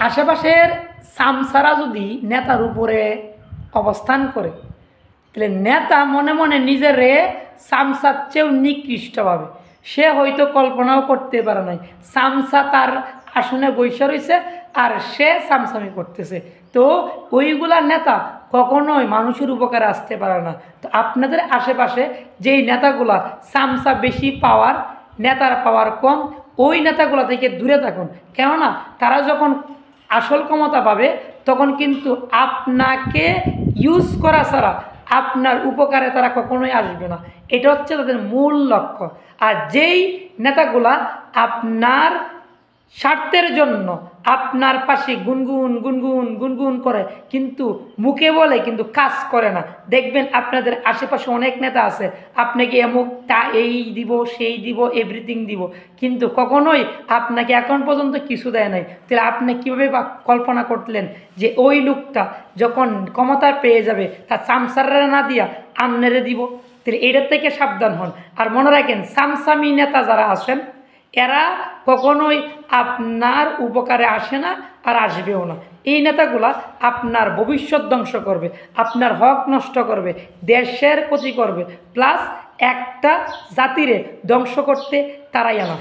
আশেপাশের সামসারা যদি নেতার উপরে অবস্থান করে, তাহলে নেতা মনে মনে নিজেরে সামসার চেয়েও নিকৃষ্ট ভাবে, সে হয়তো কল্পনাও করতে পারে নাই সামসা তার আসনে বৈশা রয়েছে আর সে সামসামি করতেছে। তো ওইগুলা নেতা কখনোই মানুষের উপকারে আসতে পারে না। তো আপনাদের আশেপাশে যেই নেতাগুলা সামসা বেশি পাওয়ার, নেতার পাওয়ার কম, ওই নেতাগুলা থেকে দূরে থাকুন। কেননা তারা যখন আসল ক্ষমতা পাবে তখন কিন্তু আপনাকে ইউজ করা ছাড়া আপনার উপকারে তারা কখনোই আসবে না। এটা হচ্ছে তাদের মূল লক্ষ্য। আর যেই নেতাগুলা আপনার স্বার্থের জন্য আপনার পাশে গুনগুন গুনগুন গুনগুন করে কিন্তু মুখে বলে কিন্তু কাজ করে না, দেখবেন আপনাদের আশেপাশে অনেক নেতা আছে আপনাকে এমুক তা এই দিব সেই দিব এভরিথিং দিব, কিন্তু কখনোই আপনাকে এখন পর্যন্ত কিছু দেয় নাই। তাহলে আপনি কীভাবে বা কল্পনা করলেন যে ওই লোকটা যখন ক্ষমতা পেয়ে যাবে তার সামসাররা না দিয়া আমনেরে দিব? তাহলে এটার থেকে সাবধান হন। আর মনে রাখেন, সামসামি নেতা যারা আছেন এরা কখনোই আপনার উপকারে আসে না আর আসবেও না। এই নেতাগুলা আপনার ভবিষ্যৎ ধ্বংস করবে, আপনার হক নষ্ট করবে, দেশের ক্ষতি করবে, প্লাস একটা জাতিরে ধ্বংস করতে তারাই আনা।